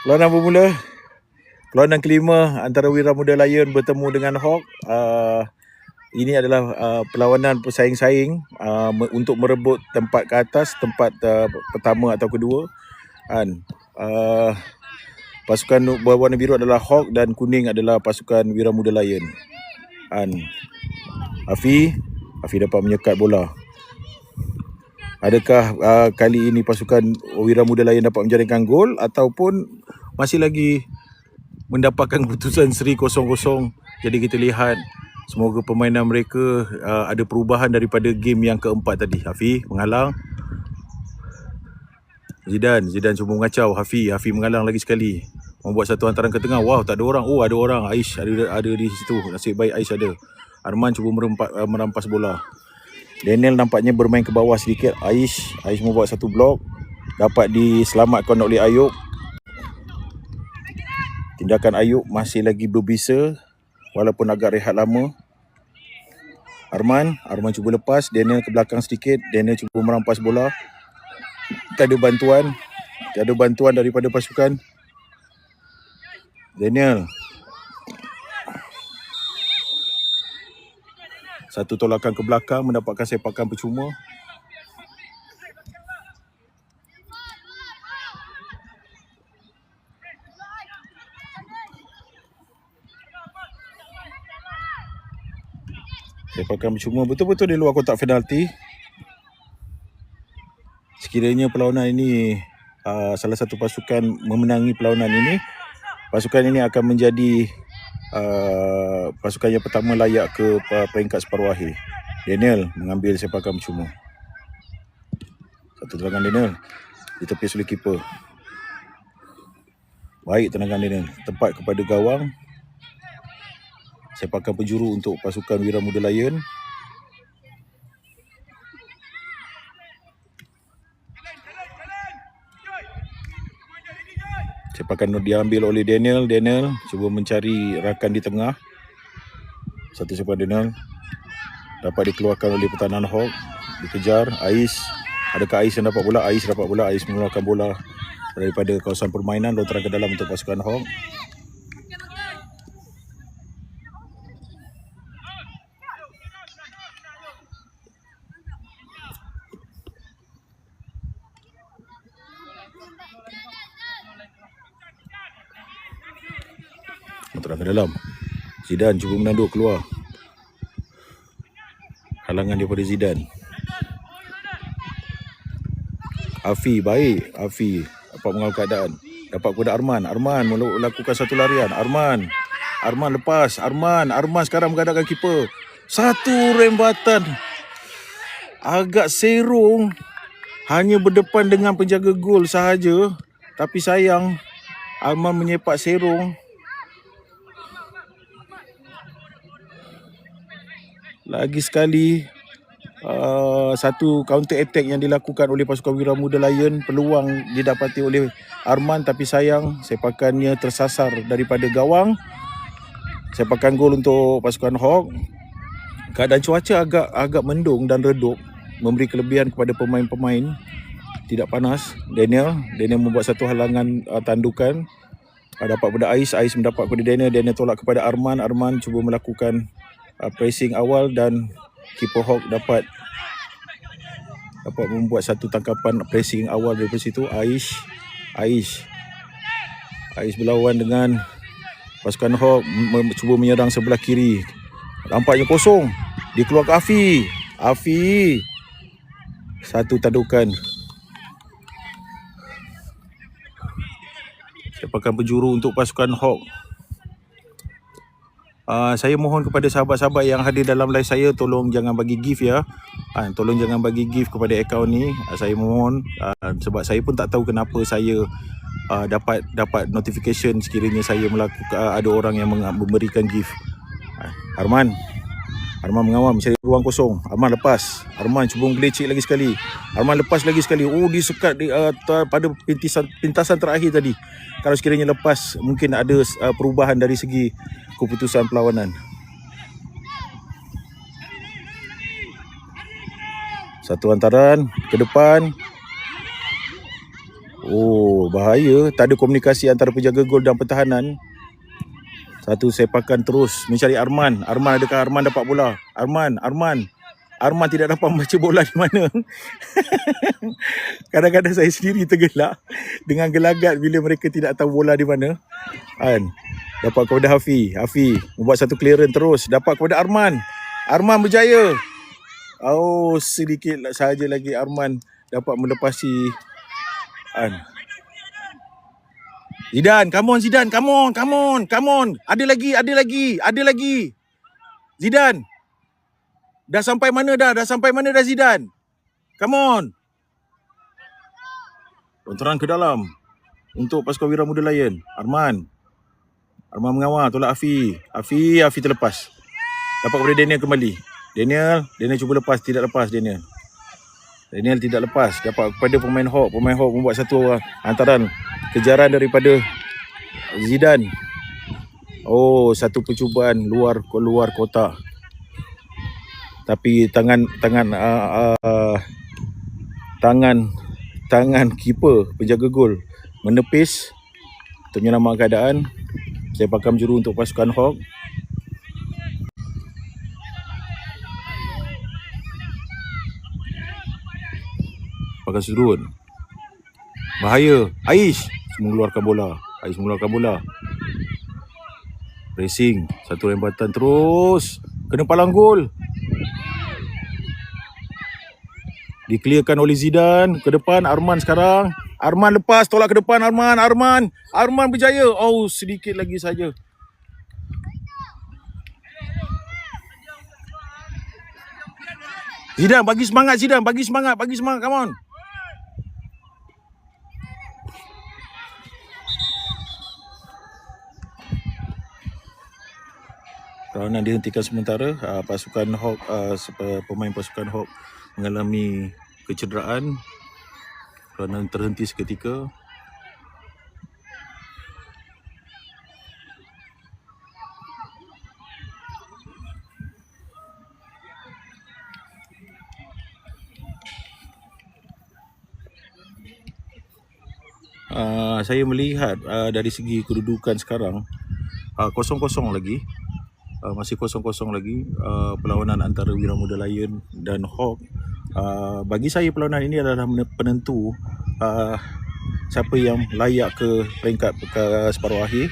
Perlawanan bermula. Perlawanan kelima antara Wira Muda Lion bertemu dengan Hawk. Ini adalah perlawanan pesaing-saing untuk merebut tempat ke atas, tempat pertama atau kedua. Pasukan berwarna biru adalah Hawk dan kuning adalah pasukan Wira Muda Lion. Afi dapat menyekat bola. Adakah kali ini pasukan Wira Muda Lion dapat menjaringkan gol ataupun masih lagi mendapatkan keputusan seri 0-0? Jadi kita lihat, semoga permainan mereka ada perubahan daripada game yang keempat tadi. Hafi menghalang. Zidane cuba mengacau. Hafi menghalang lagi sekali. Membuat satu hantaran ke tengah. Wow, tak ada orang. Oh, ada orang. Aish ada di situ. Nasib baik Aish ada. Arman cuba merampas bola. Daniel nampaknya bermain ke bawah sedikit. Aish membuat satu blok. Dapat diselamatkan oleh Ayub. Tindakan Ayub masih lagi berbisa walaupun agak rehat lama. Arman cuba lepas. Daniel ke belakang sedikit. Daniel cuba merampas bola. Tak ada bantuan daripada pasukan Daniel. Satu tolakan ke belakang mendapatkan sepakan percuma. Sepakan percuma betul-betul di luar kotak penalti. Sekiranya perlawanan ini salah satu pasukan memenangi perlawanan ini, pasukan ini akan menjadi pasukan yang pertama layak ke peringkat separuh akhir. Daniel mengambil sepakan percuma. Satu tendangan Daniel ditepis oleh keeper. Baik tendangan Daniel, tepat kepada gawang. Sepakan penjuru untuk pasukan Wira Muda Lion. Sepakan diambil oleh Daniel. Daniel cuba mencari rakan di tengah. Satu sepakan Daniel dapat dikeluarkan oleh pertahanan Hawk. Dikejar Ais. Adakah Ais yang dapat bola? Ais dapat bola. Ais mengeluarkan bola daripada kawasan permainan, lontaran ke dalam untuk pasukan Hawk. Lontaran ke dalam. Zidane cuba menanduk keluar. Halangan daripada Zidane. Afi baik. Afi dapat mengawal keadaan. Dapat kepada Arman. Arman melakukan satu larian. Arman lepas. Arman sekarang menghadapkan keeper. Satu rembatan. Agak serong. Hanya berdepan dengan penjaga gol sahaja. Tapi sayang, Arman menyepak serong. Lagi sekali satu counter attack yang dilakukan oleh pasukan Wira Muda Lion. Peluang didapati oleh Arman tapi sayang sepakannya tersasar daripada gawang. Sepakan gol untuk pasukan Hawk. Keadaan cuaca agak mendung dan redup, memberi kelebihan kepada pemain-pemain. Tidak panas. Daniel membuat satu halangan tandukan. Dapat pada Ais mendapat kepada Daniel tolak kepada Arman. Arman cuba melakukan pressing awal dan keeper Hawk dapat membuat satu tangkapan pressing awal daripada situ. Ais berlawan dengan pasukan Hawk, cuba menyerang sebelah kiri. Nampaknya kosong. Dikeluarkan Afi. Satu tandukan. Sepakan penjuru untuk pasukan Hawk. Saya mohon kepada sahabat-sahabat yang hadir dalam live saya, tolong jangan bagi gift ya. Tolong jangan bagi gift kepada akaun ni. Saya mohon, sebab saya pun tak tahu kenapa saya dapat notification sekiranya saya melakukan ada orang yang memberikan gift. Arman mengawal mencari ruang kosong. Arman lepas. Arman cuba gelecek lagi sekali. Arman lepas lagi sekali. Oh, disekat pada pintasan terakhir tadi. Kalau sekiranya lepas, mungkin ada perubahan dari segi keputusan perlawanan. Satu hantaran ke depan. Oh, Oh, bahaya. Tak ada komunikasi antara penjaga gol dan pertahanan. Satu sepakan terus mencari Arman. Arman, adakah Arman dapat bola? Arman tidak dapat membaca bola di mana. Kadang-kadang saya sendiri tergelak dengan gelagat bila mereka tidak tahu bola di mana. Kan? Dapat kepada Hafi membuat satu clearance terus. Dapat kepada Arman. Arman berjaya. Oh, sedikit sahaja lagi Arman dapat melepasi. Kan? Zidane, come on Zidane, come on. Ada lagi. Zidane. Dah sampai mana dah Zidane? Come on. Lontaran ke dalam untuk pasukan Wira Muda Lion. Arman mengawal, tolak Afi terlepas. Dapat kepada Daniel kembali. Daniel cuba lepas, tidak lepas Daniel tidak lepas. Dapat kepada pemain Hawk membuat satu hantaran kejaran daripada Zidane. Oh, satu percubaan luar kotak. Tapi tangan keeper penjaga gol menepis untuk menyelamatkan keadaan. Sepakan juru untuk pasukan Hawk. Pakai sudut. Bahaya. Aish mengeluarkan bola. Racing. Satu rembatan terus. Kena palang gol. Diclearkan oleh Zidane. Ke depan Arman sekarang. Arman lepas. Tolak ke depan Arman berjaya. Oh, sedikit lagi saja. Zidane bagi semangat. Come on. Perlawanan dihentikan sementara. Pasukan Hawk, pemain pasukan Hawk mengalami kecederaan. Perlawanan terhenti seketika. Saya melihat dari segi kedudukan sekarang kosong-kosong lagi. Masih kosong-kosong lagi perlawanan antara Wira Muda Lion dan Hawk. Bagi saya perlawanan ini adalah penentu siapa yang layak ke peringkat separuh akhir.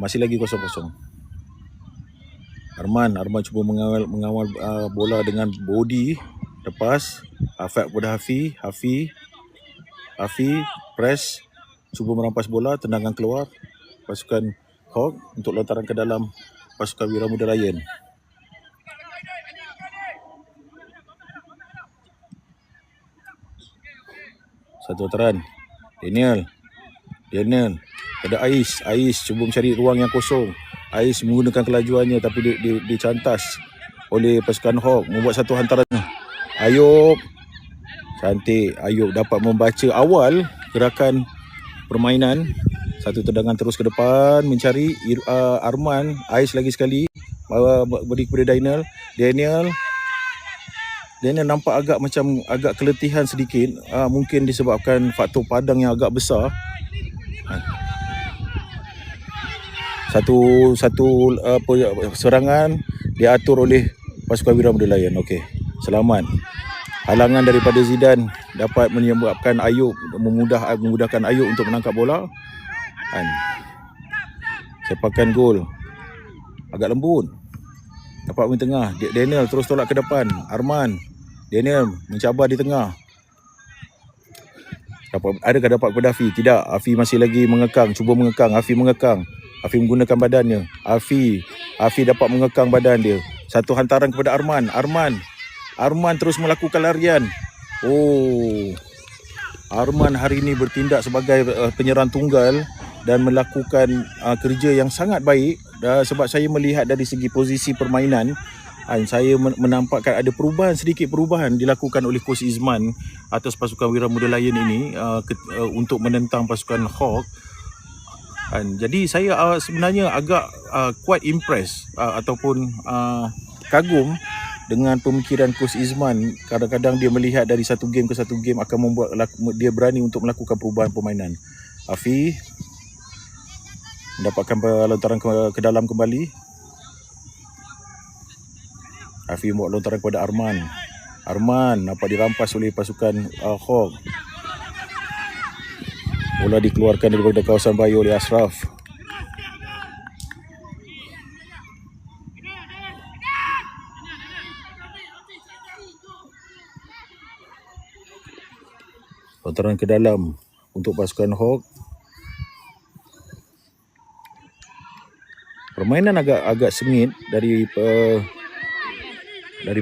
Masih lagi kosong-kosong. Arman cuba mengawal bola dengan body. Lepas Afak kepada Hafi press, cuba merampas bola, tendangan keluar pasukan Hawk untuk lontaran ke dalam pasukan Wira Muda Lion. Satu lontaran. Daniel pada Ais cuba mencari ruang yang kosong. Ais menggunakan kelajuannya tapi dicantas oleh pasukan Hawk, membuat satu hantaran. Ayub cantik. Ayub dapat membaca awal gerakan permainan. Satu tendangan terus ke depan mencari Arman. Ais lagi sekali beri kepada Daniel nampak agak keletihan sedikit. Mungkin disebabkan faktor padang yang agak besar. Satu serangan diatur oleh pasukan Wira Muda Lion. Okey, selamat. Halangan daripada Zidane dapat menyebabkan Ayub, memudahkan Ayub untuk menangkap bola. Sepakan gol agak lembut. Dapat main tengah. Daniel terus tolak ke depan. Arman. Daniel mencabar di tengah. Adakah dapat kepada Afi? Tidak. Afi masih lagi mengekang. Cuba mengekang. Afi mengekang. Afi menggunakan badannya. Afi dapat mengekang badan dia. Satu hantaran kepada Arman. Arman terus melakukan larian. Oh, Arman hari ini bertindak sebagai penyerang tunggal dan melakukan kerja yang sangat baik. Sebab saya melihat dari segi posisi permainan, saya menampakkan ada sedikit perubahan dilakukan oleh Coach Izman atas pasukan Wira Muda Lion ini untuk menentang pasukan Hawk. Jadi saya sebenarnya agak quite impressed ataupun kagum dengan pemikiran Coach Izman, kadang-kadang dia melihat dari satu game ke satu game akan membuat dia berani untuk melakukan perubahan permainan. Afi mendapatkan lontaran ke dalam kembali. Afi buat lontaran kepada Arman. Arman nampak dirampas oleh pasukan Hawk. Bola dikeluarkan daripada kawasan bahaya oleh Ashraf. Lontaran ke dalam untuk pasukan Hawk. Permainan agak sengit dari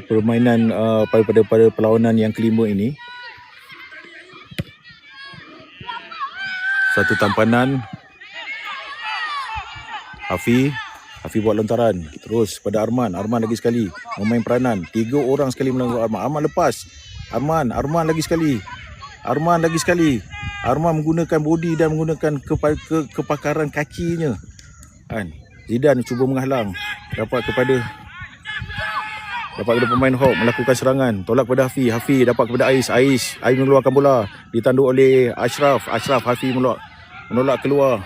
permainan pada perlawanan yang kelima ini. Satu tampanan. Hafi buat lontaran. Terus pada Arman. Arman lagi sekali memain peranan. 3 orang sekali melawan Arman. Arman lepas. Arman lagi sekali. Arman menggunakan body dan menggunakan kepakaran kakinya. Zidane cuba menghalang. Dapat kepada pemain Hawk melakukan serangan. Tolak kepada Hafi. Hafi dapat kepada Ais. Ais mengeluarkan bola. Ditanduk oleh Ashraf. Hafi menolak keluar.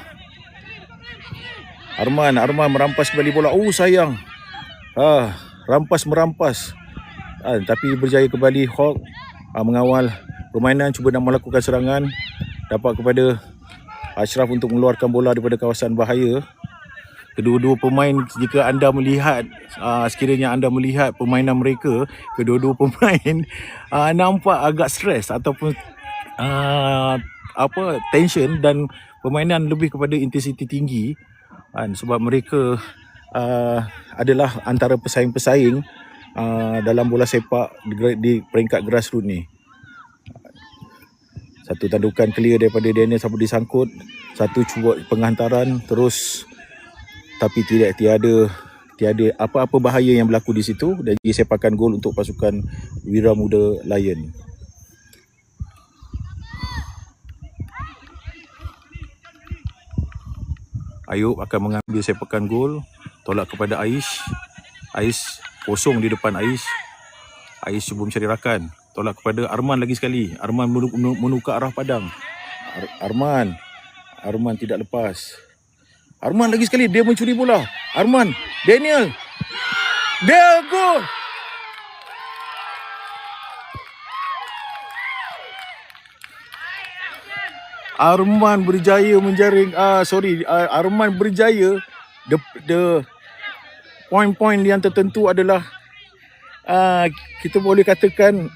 Arman merampas kembali bola. Sayang. Merampas. Tapi berjaya kembali Hawk mengawal permainan, cuba nak melakukan serangan. Dapat kepada Ashraf untuk mengeluarkan bola daripada kawasan bahaya. Kedua-dua pemain, jika anda melihat, sekiranya anda melihat permainan mereka, kedua-dua pemain nampak agak stres ataupun tension, dan permainan lebih kepada intensiti tinggi, sebab mereka adalah antara pesaing-pesaing dalam bola sepak di peringkat grassroots ni. Satu tandukan clear daripada Daniel sampai disangkut. Satu cuba penghantaran terus, tapi tiada apa-apa bahaya yang berlaku di situ, dan jadi sepakan gol untuk pasukan Wira Muda Lion. Ayub akan mengambil sepakan gol. Tolak kepada Ais. Ais kosong di depan Ais. Ais cuba mencari rakan. Tolak kepada Arman lagi sekali. Arman menukar arah padang. Arman tidak lepas. Arman lagi sekali, dia mencuri bola. Arman, Daniel. Dia gol. Arman berjaya menjaring Arman berjaya. The point yang tertentu adalah kita boleh katakan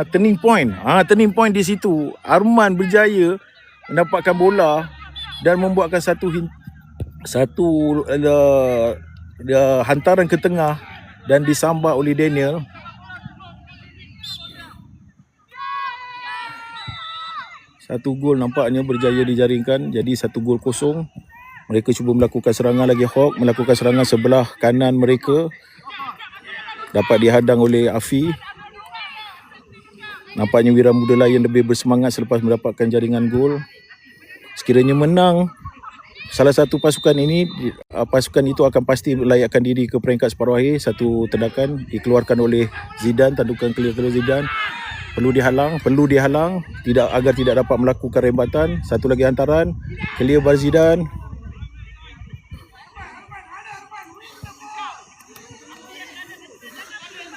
turning point. Turning point di situ. Arman berjaya mendapatkan bola dan membuatkan satu hantaran ke tengah dan disambar oleh Daniel. Satu gol nampaknya berjaya dijaringkan. Jadi 1-0. Mereka cuba melakukan serangan lagi. Hawk melakukan serangan sebelah kanan mereka. Dapat dihadang oleh Afi. Nampaknya Wira Muda Lion lebih bersemangat selepas mendapatkan jaringan gol. Sekiranya menang salah satu pasukan itu akan pasti melayakkan diri ke peringkat separuh akhir. Satu tendakan dikeluarkan oleh Zidane, tandukan clear Zidane. Perlu dihalang agar tidak dapat melakukan rembatan. Satu lagi hantaran, clear Zidane.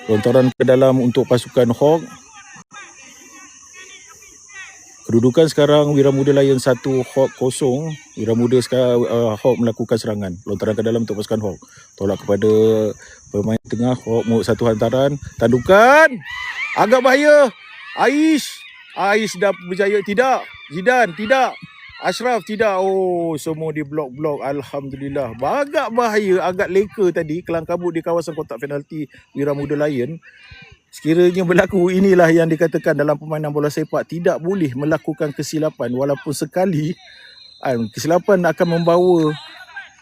Lontaran ke dalam untuk pasukan Hawk. Kedudukan sekarang Wira Muda Lion 1, Hawk 0. Wira Muda sekarang Hawk melakukan serangan. Lontaran ke dalam untuk pasukan Hawk. Tolak kepada pemain tengah. Hawk satu hantaran. Tandukan. Agak bahaya. Ais dah berjaya. Tidak. Zidane tidak. Ashraf tidak. Semua di blok-blok. Alhamdulillah. Agak bahaya. Agak leka tadi. Kelang kabut di kawasan kotak penalti Wira Muda Lion. Sekiranya berlaku, inilah yang dikatakan dalam permainan bola sepak, tidak boleh melakukan kesilapan. Walaupun sekali kesilapan akan membawa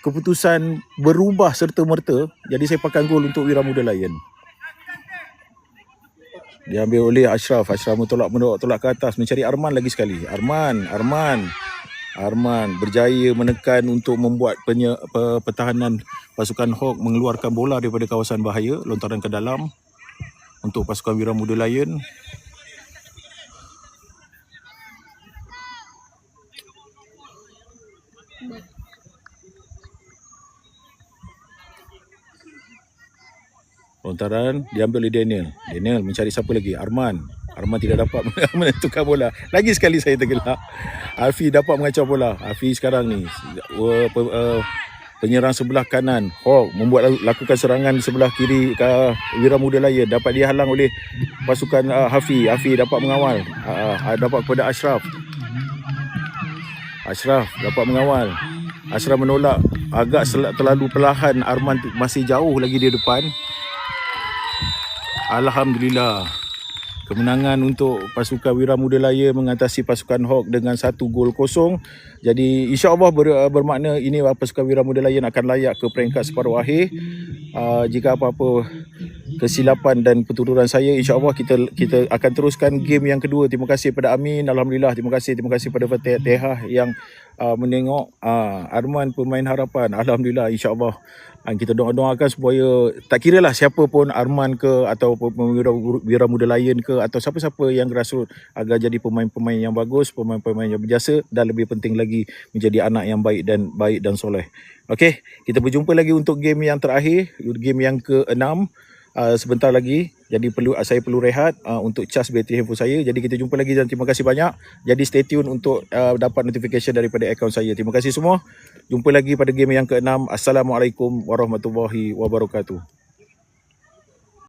keputusan berubah serta-merta. Jadi sepakan gol untuk Wira Muda Lion. Diambil oleh Ashraf. Ashraf tolak ke atas, mencari Arman lagi sekali. Arman berjaya menekan untuk membuat pertahanan pasukan Hawk mengeluarkan bola daripada kawasan bahaya. Lontaran ke dalam. untuk pasukan Wira Muda Lion. Lontaran diambil oleh Daniel. Daniel mencari siapa lagi? Arman. Arman tidak dapat menentukan bola. Lagi sekali saya tergelak. Alfi dapat mengacau bola. Alfi sekarang ni penyerang sebelah kanan Hawk lakukan serangan di sebelah kiri ke Wira Muda Lion. Dapat dihalang oleh pasukan Hafi. Hafi dapat mengawal. Dapat kepada Ashraf. Ashraf dapat mengawal. Ashraf menolak. Agak terlalu perlahan. Arman masih jauh lagi di depan. Alhamdulillah, kemenangan untuk pasukan Wira Muda Lion mengatasi pasukan Hawk dengan 1-0. Jadi insya-Allah bermakna ini pasukan Wira Muda Lion akan layak ke peringkat separuh akhir. Jika apa-apa kesilapan dan pertuturan saya, insya-Allah kita akan teruskan game yang kedua. Terima kasih pada Amin. Alhamdulillah, terima kasih pada Fatihah yang menengok Arman pemain harapan. Alhamdulillah, insya-Allah kita doakan supaya tak kira lah siapa pun, Arman ke atau Wira Muda Lion ke atau siapa-siapa yang grassroots, agar jadi pemain-pemain yang bagus, pemain-pemain yang berjasa, dan lebih penting lagi menjadi anak yang baik dan soleh. Okey, kita berjumpa lagi untuk game yang terakhir, game yang ke-6 sebentar lagi. Jadi saya perlu rehat untuk cas bateri handphone saya. Jadi kita jumpa lagi dan terima kasih banyak. Jadi stay tune untuk dapat notification daripada akaun saya. Terima kasih semua. Jumpa lagi pada game yang ke-6. Assalamualaikum warahmatullahi wabarakatuh.